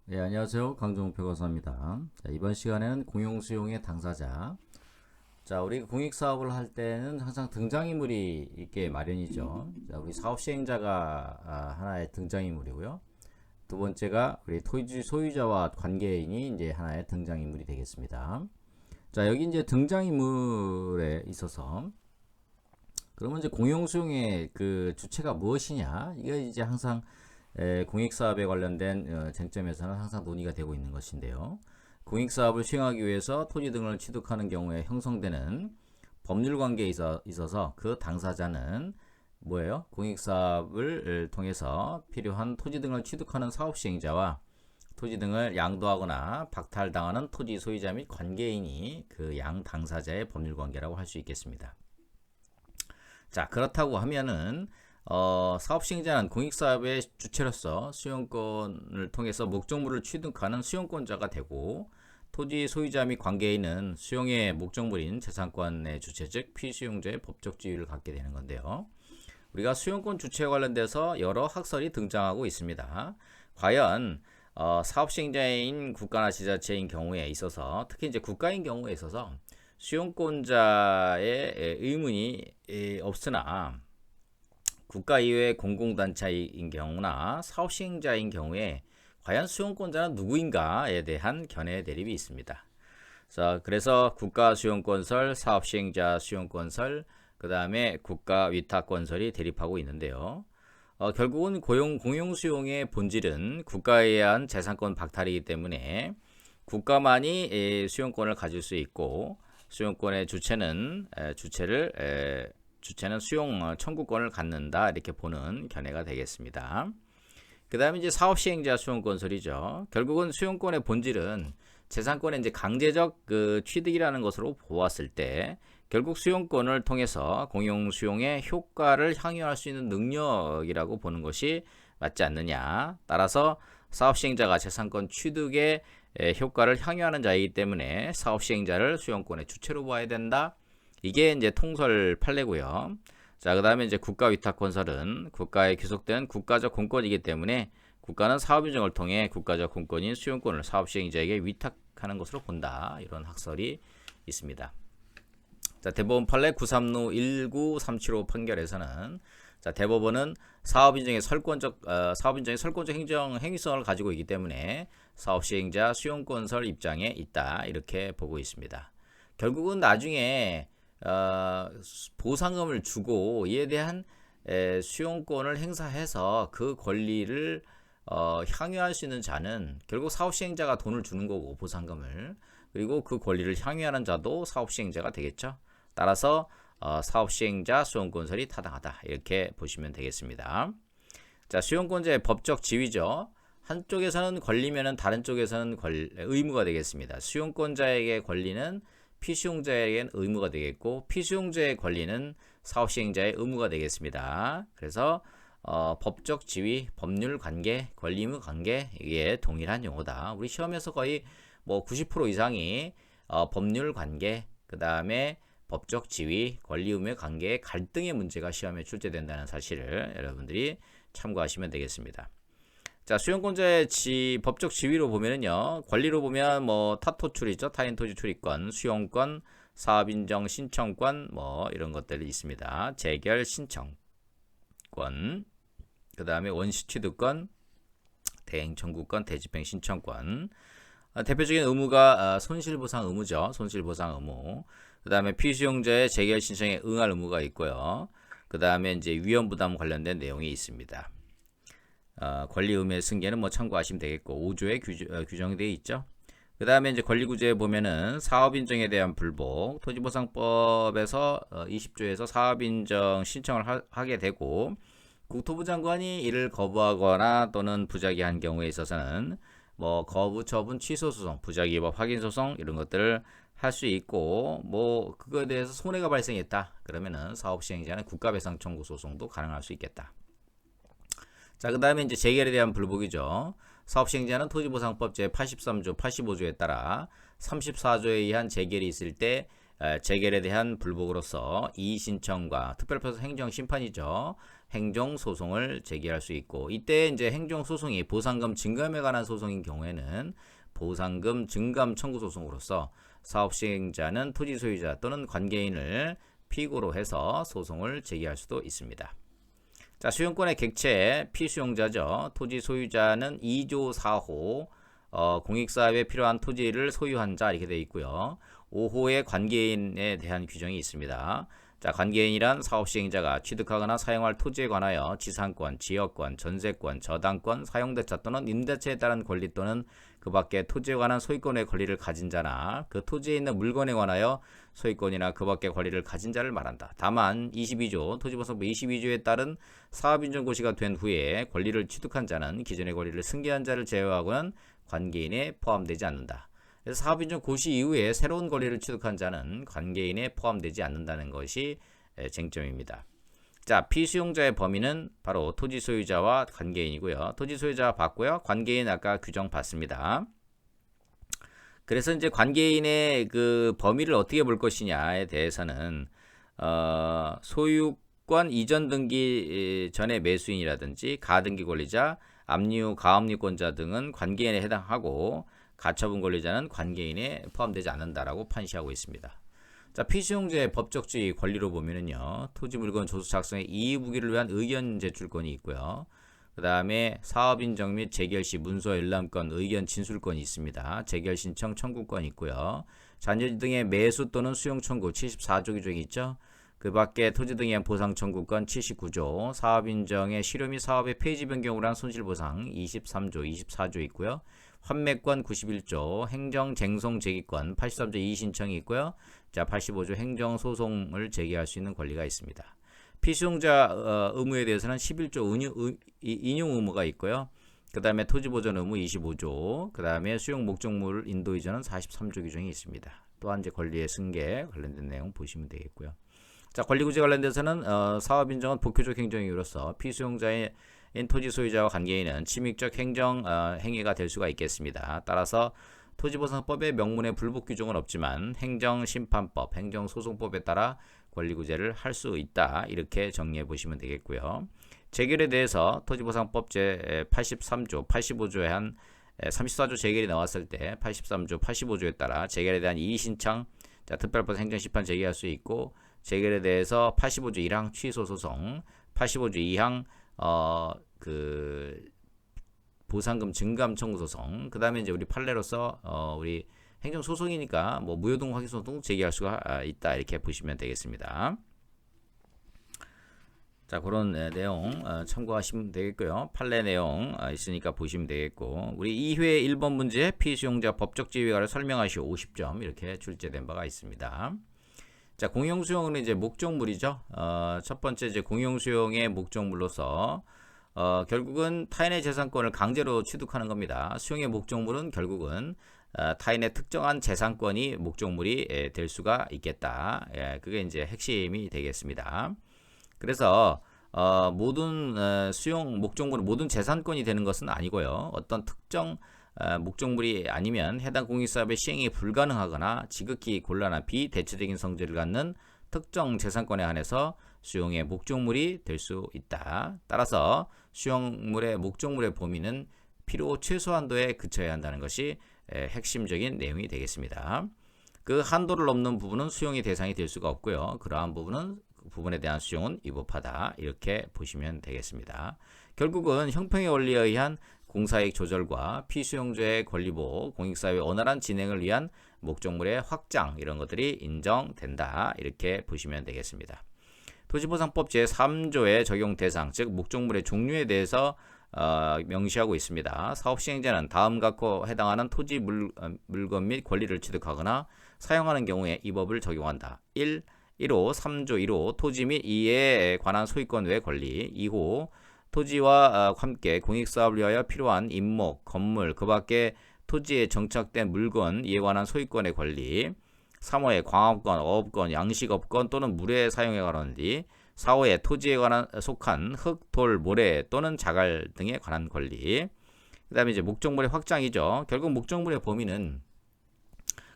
네, 안녕하세요. 강정표 강사입니다. 자, 이번 시간에는 공용수용의 당사자. 자, 우리 공익사업을 할 때는 항상 등장인물이 있게 마련이죠. 자, 우리 사업 시행자가 하나의 등장인물이고요. 두 번째가 우리 토지 소유자와 관계인이 이제 하나의 등장인물이 되겠습니다. 자, 여기 이제 등장인물에 있어서 그러면 이제 공용수용의 그 주체가 무엇이냐? 이게 이제 항상 공익사업에 관련된 쟁점에서는 항상 논의가 되고 있는 것인데요. 공익사업을 수행하기 위해서 토지 등을 취득하는 경우에 형성되는 법률 관계에 있어서 그 당사자는 뭐예요? 공익사업을 통해서 필요한 토지 등을 취득하는 사업 시행자와 토지 등을 양도하거나 박탈당하는 토지 소유자 및 관계인이 그 양 당사자의 법률 관계라고 할 수 있겠습니다. 자, 그렇다고 하면은 사업 시행자는 공익사업의 주체로서 수용권을 통해서 목적물을 취득하는 수용권자가 되고, 토지 소유자 및 관계인은 수용의 목적물인 재산권의 주체 즉 피수용자의 법적 지위를 갖게 되는 건데요. 우리가 수용권 주체에 관련돼서 여러 학설이 등장하고 있습니다. 과연 사업 시행자인 국가나 지자체인 경우에 있어서, 특히 이제 국가인 경우에 있어서 수용권자의 의문이 없으나 국가 이외의 공공단체인 경우나 사업 시행자인 경우에 과연 수용권자는 누구인가에 대한 견해 대립이 있습니다. 자, 그래서 국가 수용권설, 사업 시행자 수용권설, 그 다음에 국가 위탁권설이 대립하고 있는데요. 결국은 공용 수용의 본질은 국가에 의한 재산권 박탈이기 때문에 국가만이 수용권을 가질 수 있고, 수용권의 주체는 수용 청구권을 갖는다, 이렇게 보는 견해가 되겠습니다. 그 다음에 이제 사업 시행자 수용권설이죠. 결국은 수용권의 본질은 재산권의 이제 강제적 그 취득이라는 것으로 보았을 때, 결국 수용권을 통해서 공용 수용의 효과를 향유할 수 있는 능력이라고 보는 것이 맞지 않느냐. 따라서 사업 시행자가 재산권 취득의 효과를 향유하는 자이기 때문에 사업 시행자를 수용권의 주체로 봐야 된다. 이게 이제 통설 판례고요. 자, 그 다음에 이제 국가 위탁건설은 국가에 귀속된 국가적 공권이기 때문에 국가는 사업 인정을 통해 국가적 공권인 수용권을 사업 시행자에게 위탁하는 것으로 본다. 이런 학설이 있습니다. 자, 대법원 판례 936 19375 판결에서는, 자, 대법원은 사업 인정의 설권적 행정 행위성을 가지고 있기 때문에 사업 시행자 수용권설 입장에 있다, 이렇게 보고 있습니다. 결국은 나중에 보상금을 주고 이에 대한 수용권을 행사해서 그 권리를 향유할 수 있는 자는 결국 사업 시행자가 돈을 주는 거고, 보상금을, 그리고 그 권리를 향유하는 자도 사업 시행자가 되겠죠. 따라서 사업 시행자 수용권설이 타당하다, 이렇게 보시면 되겠습니다. 자, 수용권자의 법적 지위죠. 한쪽에서는 권리면은 다른 쪽에서는 의무가 되겠습니다. 수용권자에게 권리는 피수용자에게는 의무가 되겠고, 피수용자의 권리는 사업 시행자의 의무가 되겠습니다. 그래서 법적 지위, 법률 관계, 권리 의무 관계, 이게 동일한 용어다. 우리 시험에서 거의 뭐 90% 이상이 법률 관계, 그 다음에 법적 지위, 권리 의무의 관계의 갈등의 문제가 시험에 출제된다는 사실을 여러분들이 참고하시면 되겠습니다. 자, 수용권자의 법적 지위로 보면은요, 권리로 보면 뭐 타토출 있죠, 타인 토지 출입권, 수용권, 사업 인정 신청권, 뭐 이런 것들이 있습니다. 재결 신청권, 그 다음에 원시 취득권, 대행 청구권, 대집행 신청권. 대표적인 의무가 손실보상 의무죠. 손실보상 의무. 그 다음에 피수용자의 재결 신청에 응할 의무가 있고요. 그 다음에 이제 위험부담 관련된 내용이 있습니다. 권리 의무의 승계는 뭐 참고하시면 되겠고, 5조에 규정되어 있죠. 그 다음에 이제 권리구제에 보면은 사업인정에 대한 불복, 토지보상법에서 20조에서 사업인정 신청을 하게 되고, 국토부 장관이 이를 거부하거나 또는 부작위한 경우에 있어서는 뭐 거부, 처분, 취소 소송, 부작위 법 확인 소송, 이런 것들을 할 수 있고, 뭐 그거에 대해서 손해가 발생했다 그러면은 사업 시행자는 국가배상 청구 소송도 가능할 수 있겠다. 자, 그 다음에 이제 재결에 대한 불복이죠. 사업 시행자는 토지보상법 제83조, 85조에 따라 34조에 의한 재결이 있을 때 재결에 대한 불복으로서 이의 신청과 특별표소 행정심판이죠. 행정소송을 제기할 수 있고, 이때 이제 행정소송이 보상금 증감에 관한 소송인 경우에는 보상금 증감 청구 소송으로서 사업시행자는 토지 소유자 또는 관계인을 피고로 해서 소송을 제기할 수도 있습니다. 자, 수용권의 객체 피수용자죠. 토지 소유자는 2조 4호 공익사업에 필요한 토지를 소유한 자 이렇게 되어 있고요. 5호의 관계인에 대한 규정이 있습니다. 자, 관계인이란 사업시행자가 취득하거나 사용할 토지에 관하여 지상권, 지역권, 전세권, 저당권, 사용대차 또는 임대차에 따른 권리 또는 그 밖에 토지에 관한 소유권의 권리를 가진 자나 그 토지에 있는 물건에 관하여 소유권이나 그 밖의 권리를 가진 자를 말한다. 다만 22조 토지보상법 22조에 따른 사업인정고시가 된 후에 권리를 취득한 자는 기존의 권리를 승계한 자를 제외하고는 관계인에 포함되지 않는다. 그래서 사업인정 고시 이후에 새로운 권리를 취득한 자는 관계인에 포함되지 않는다는 것이 쟁점입니다. 자, 피수용자의 범위는 바로 토지 소유자와 관계인이고요. 토지 소유자 받고요. 관계인 아까 규정 받습니다. 그래서 이제 관계인의 그 범위를 어떻게 볼 것이냐에 대해서는 소유권 이전 등기 전에 매수인이라든지 가등기 권리자, 압류, 가압류권자 등은 관계인에 해당하고 가처분 권리자는 관계인에 포함되지 않는다라고 판시하고 있습니다. 자, 피수용자의 법적 지위 권리로 보면은요, 토지 물건 조서 작성의 이의부기를 위한 의견 제출권이 있고요. 그 다음에 사업인정 및 재결 시 문서 열람권, 의견 진술권이 있습니다. 재결 신청 청구권이 있고요. 잔여 등의 매수 또는 수용 청구 74조 규정이 있죠. 그 밖에 토지 등에 대한 보상 청구권 79조, 사업인정의 실효 및 사업의 폐지 변경으로 한 손실보상 23조, 24조 있고요. 환매권 91조, 행정쟁송 제기권 83조 이의신청이 있고요. 자, 85조 행정소송을 제기할 수 있는 권리가 있습니다. 피수용자 의무에 대해서는 11조 인용 의무가 있고요. 그 다음에 토지보전 의무 25조, 그 다음에 수용 목적물 인도 이전은 43조 규정이 있습니다. 또한 이제 권리의 승계 관련된 내용 보시면 되겠고요. 자, 권리구제 관련돼서는 사업인정은 복효적 행정이로서 피수용자의 토지 소유자와 관계인은 침입적 행정 행위가 될 수가 있겠습니다. 따라서 토지보상법의 명문의 불복 규정은 없지만 행정심판법, 행정소송법에 따라 권리구제를 할 수 있다. 이렇게 정리해 보시면 되겠고요. 재결에 대해서 토지보상법 제83조, 85조에 한 34조 재결이 나왔을 때 83조, 85조에 따라 재결에 대한 이의신청, 자, 특별법 행정심판 제기할 수 있고, 재결에 대해서 85조 1항 취소소송, 85조 2항 보상금 증감 청구 소송, 그 다음에 이제 우리 판례로서 우리 행정 소송이니까 뭐 무효동 확인 소송 제기할 수가 있다 이렇게 보시면 되겠습니다. 자, 그런 내용 참고하시면 되겠고요. 판례 내용 있으니까 보시면 되겠고, 우리 2회 1번 문제 피수용자 법적 지위가를 설명하시오 50점 이렇게 출제된 바가 있습니다. 자, 공용수용은 이제 목적물이죠. 첫 번째 이제 공용수용의 목적물로서 결국은 타인의 재산권을 강제로 취득하는 겁니다. 수용의 목적물은 결국은 타인의 특정한 재산권이 목적물이 될 수가 있겠다. 예, 그게 이제 핵심이 되겠습니다. 그래서 모든 수용 목적물은 모든 재산권이 되는 것은 아니고요. 어떤 특정 목적물이 아니면 해당 공익사업의 시행이 불가능하거나 지극히 곤란한 비대체적인 성질을 갖는 특정 재산권에 한해서 수용의 목적물이 될 수 있다. 따라서 수용물의 목적물의 범위는 필요 최소한도에 그쳐야 한다는 것이 핵심적인 내용이 되겠습니다. 그 한도를 넘는 부분은 수용의 대상이 될 수가 없고요. 그러한 부분에 대한 수용은 위법하다. 이렇게 보시면 되겠습니다. 결국은 형평의 원리에 의한 공사이익 조절과 피수용자의 권리보호, 공익사업의 원활한 진행을 위한 목적물의 확장 이런 것들이 인정된다. 이렇게 보시면 되겠습니다. 토지보상법 제3조의 적용 대상, 즉 목적물의 종류에 대해서 명시하고 있습니다. 사업시행자는 다음 갖고 해당하는 토지 물건 및 권리를 취득하거나 사용하는 경우에 이 법을 적용한다. 1호 3조 1호 토지 및 이에 관한 소유권 외 권리, 2호 토지와 함께 공익사업을 위하여 필요한 임목, 건물, 그 밖에 토지에 정착된 물건, 이에 관한 소유권의 권리, 3호에 광업권, 어업권, 양식업권 또는 물의 사용에 관한 권리, 4호에 토지에 관한 속한 흙, 돌, 모래 또는 자갈 등에 관한 권리. 그 다음에 이제 목적물의 확장이죠. 결국 목적물의 범위는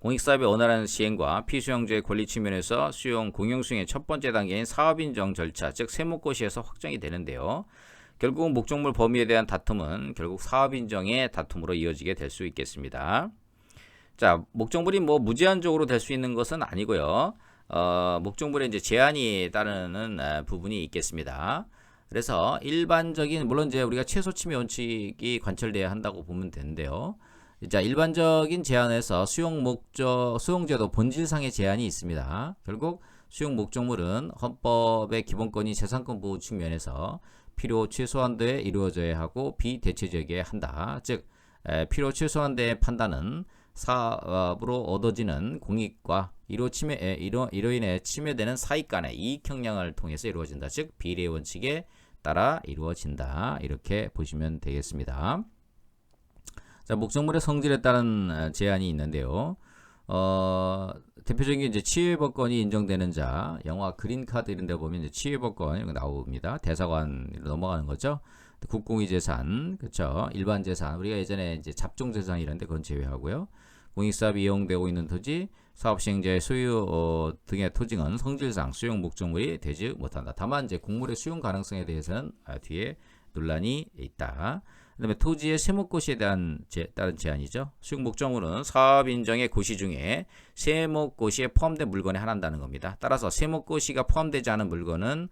공익사업의 원활한 시행과 피수용자의 권리 측면에서 공영 수용의 첫 번째 단계인 사업인정 절차, 즉 세무고시에서 확정이 되는데요. 결국은 목적물 범위에 대한 다툼은 결국 사업인정의 다툼으로 이어지게 될 수 있겠습니다. 자, 목적물이 뭐 무제한적으로 될 수 있는 것은 아니고요. 목적물에 이제 제한이 따르는 부분이 있겠습니다. 그래서 일반적인, 물론 이제 우리가 최소 침해 원칙이 관철돼야 한다고 보면 되는데요. 자, 일반적인 제한에서 수용제도 본질상의 제한이 있습니다. 결국 수용 목적물은 헌법의 기본권이 재산권 보호 측면에서 필요 최소한도에 이루어져야 하고 비대체적이어야 한다. 즉 필요 최소한도의 판단은 사업으로 얻어지는 공익과 이로 인해 침해되는 사익 간의 이익 형량을 통해서 이루어진다. 즉 비례 원칙에 따라 이루어진다. 이렇게 보시면 되겠습니다. 자, 목적물의 성질에 따른 제한이 있는데요. 대표적인 게 이제 치유회복권이 인정되는 자, 영화 그린카드 이런 데 보면 이제 치유회복권 이런 거 나옵니다. 대사관으로 넘어가는 거죠. 국공유 재산, 그렇죠. 일반 재산, 우리가 예전에 이제 잡종 재산 이런 데 그건 제외하고요. 공익사업이 이용되고 있는 토지, 사업 시행자의 소유 등의 토지는 성질상 수용 목적물이 되지 못한다. 다만 이제 곡물의 수용 가능성에 대해서는 뒤에 논란이 있다. 그 다음에 토지의 세목고시에 따른 제한이죠. 수용 목적물은 사업 인정의 고시 중에 세목고시에 포함된 물건에 한한다는 겁니다. 따라서 세목고시가 포함되지 않은 물건은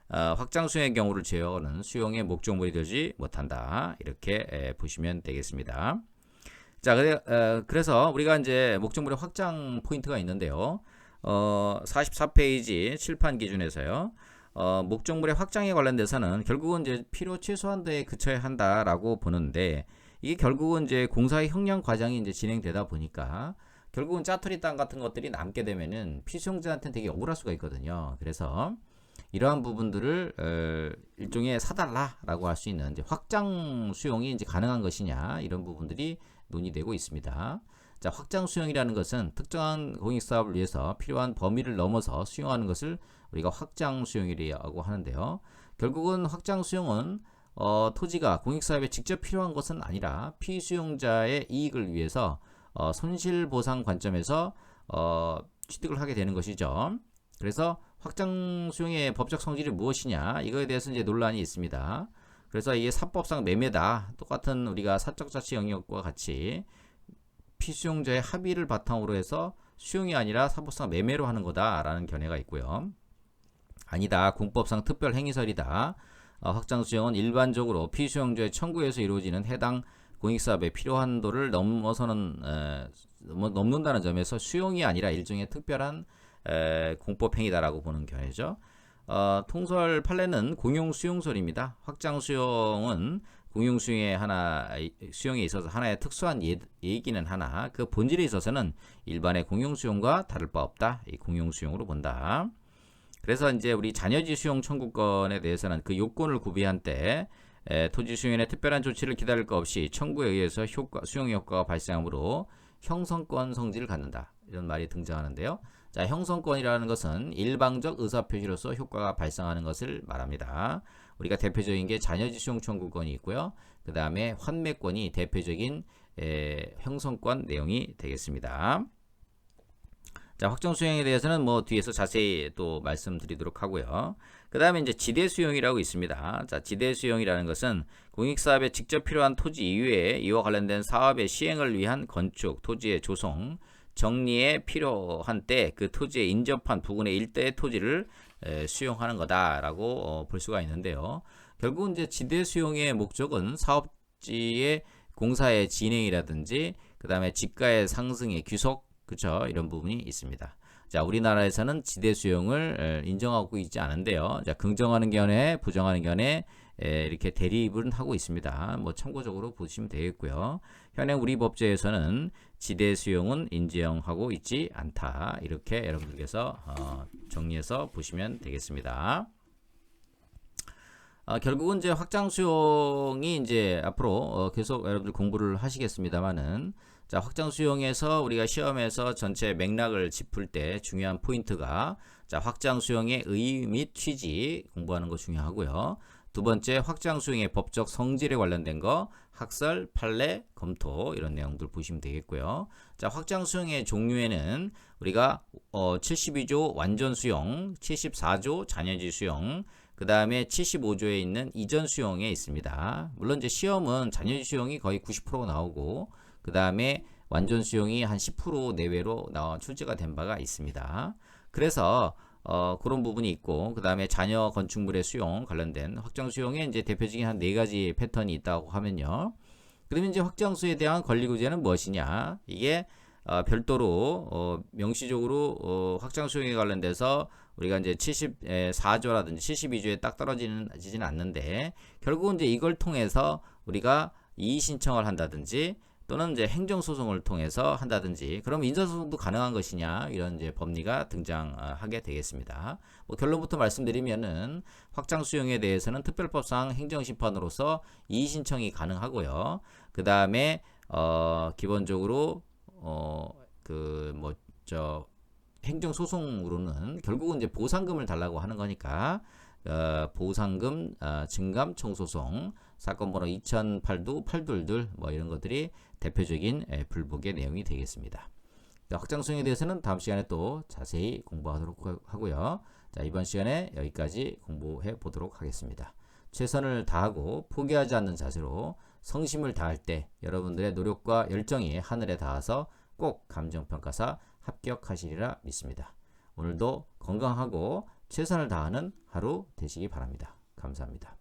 확장 수용의 경우를 제외하고는 수용의 목적물이 되지 못한다. 이렇게 보시면 되겠습니다. 자, 그래서 우리가 이제 목적물의 확장 포인트가 있는데요. 44페이지 칠판 기준에서요. 목적물의 확장에 관련돼서는 결국은 이제 필요 최소한도에 그쳐야 한다라고 보는데, 이게 결국은 이제 공사의 형량 과정이 이제 진행되다 보니까 결국은 짜투리 땅 같은 것들이 남게 되면은 피수용자한테는 되게 억울할 수가 있거든요. 그래서 이러한 부분들을 일종의 사달라라고 할 수 있는 이제 확장 수용이 이제 가능한 것이냐, 이런 부분들이 논의되고 있습니다. 자, 확장 수용이라는 것은 특정한 공익사업을 위해서 필요한 범위를 넘어서 수용하는 것을 우리가 확장 수용이라고 하는데요. 결국은 확장 수용은 토지가 공익사업에 직접 필요한 것은 아니라 피수용자의 이익을 위해서 손실보상 관점에서 취득을 하게 되는 것이죠. 그래서 확장 수용의 법적 성질이 무엇이냐, 이거에 대해서 이제 논란이 있습니다. 그래서 이게 사법상 매매다. 똑같은 우리가 사적자치 영역과 같이 피수용자의 합의를 바탕으로 해서 수용이 아니라 사법상 매매로 하는 거다라는 견해가 있고요. 아니다. 공법상 특별 행위설이다. 확장 수용은 일반적으로 피수용자의 청구에서 이루어지는 해당 공익사업의 필요한 도를 넘는다는 점에서 수용이 아니라 일종의 특별한 공법 행위다라고 보는 견해죠. 통설 판례는 공용 수용설입니다. 확장 수용은 공용 수용에 있어서 하나의 특수한 예기는 하나, 그 본질에 있어서는 일반의 공용 수용과 다를 바 없다. 이 공용 수용으로 본다. 그래서 이제 우리 잔여지 수용 청구권에 대해서는 그 요건을 구비한 때 토지 수용인의 특별한 조치를 기다릴 것 없이 청구에 의해서 수용 효과가 발생하므로 형성권 성질을 갖는다. 이런 말이 등장하는데요. 자, 형성권이라는 것은 일방적 의사표시로서 효과가 발생하는 것을 말합니다. 우리가 대표적인 게 잔여지 수용 청구권이 있고요. 그 다음에 환매권이 대표적인 형성권 내용이 되겠습니다. 자, 확정 수용에 대해서는 뭐 뒤에서 자세히 또 말씀드리도록 하고요. 그 다음에 이제 지대 수용이라고 있습니다. 자, 지대 수용이라는 것은 공익사업에 직접 필요한 토지 이외에 이와 관련된 사업의 시행을 위한 건축, 토지의 조성, 정리에 필요한 때 그 토지에 인접한 부근의 일대의 토지를 수용하는 거다라고 볼 수가 있는데요. 결국은 이제 지대 수용의 목적은 사업지의 공사의 진행이라든지 그 다음에 지가의 상승의 귀속, 그쵸, 이런 부분이 있습니다. 자, 우리나라에서는 지대 수용을 인정하고 있지 않은데요. 자, 긍정하는 견해, 부정하는 견해 이렇게 대립을 하고 있습니다. 뭐 참고적으로 보시면 되겠고요. 현행 우리 법제에서는 지대 수용은 인정하고 있지 않다. 이렇게 여러분들께서 정리해서 보시면 되겠습니다. 결국은 이제 확장 수용이 이제 앞으로 계속 여러분들 공부를 하시겠습니다만은, 자, 확장 수용에서 우리가 시험에서 전체 맥락을 짚을 때 중요한 포인트가, 자, 확장 수용의 의의 및 취지 공부하는 거 중요하고요. 두 번째, 확장 수용의 법적 성질에 관련된 거, 학설, 판례, 검토 이런 내용들 보시면 되겠고요. 자, 확장 수용의 종류에는 우리가 72조 완전 수용, 74조 잔여지 수용, 그 다음에 75조에 있는 이전 수용에 있습니다. 물론 이제 시험은 잔여지 수용이 거의 90% 나오고, 그 다음에 완전 수용이 한 10% 내외로 출제가 된 바가 있습니다. 그래서 그런 부분이 있고, 그 다음에 자녀 건축물의 수용 관련된 확장 수용에 이제 대표적인 한 4가지 패턴이 있다고 하면요. 그러면 이제 확장수에 대한 권리구제는 무엇이냐? 이게 별도로 명시적으로 확장 수용에 관련돼서 우리가 이제 74조라든지 72조에 딱 떨어지지는 않는데, 결국은 이제 이걸 통해서 우리가 이의 신청을 한다든지 또는 이제 행정소송을 통해서 한다든지, 그럼 인사소송도 가능한 것이냐, 이런 이제 법리가 등장하게 되겠습니다. 뭐 결론부터 말씀드리면은 확장 수용에 대해서는 특별법상 행정심판으로서 이의 신청이 가능하고요. 그 다음에 기본적으로 행정소송으로는 결국은 이제 보상금을 달라고 하는 거니까 보상금, 증감, 청소송, 사건 번호 2008도 822 뭐 이런 것들이 대표적인 불복의 내용이 되겠습니다. 확장 수용에 대해서는 다음 시간에 또 자세히 공부하도록 하고요. 자, 이번 시간에 여기까지 공부해 보도록 하겠습니다. 최선을 다하고 포기하지 않는 자세로 성심을 다할 때 여러분들의 노력과 열정이 하늘에 닿아서 꼭 감정평가사 합격하시리라 믿습니다. 오늘도 건강하고 최선을 다하는 하루 되시기 바랍니다. 감사합니다.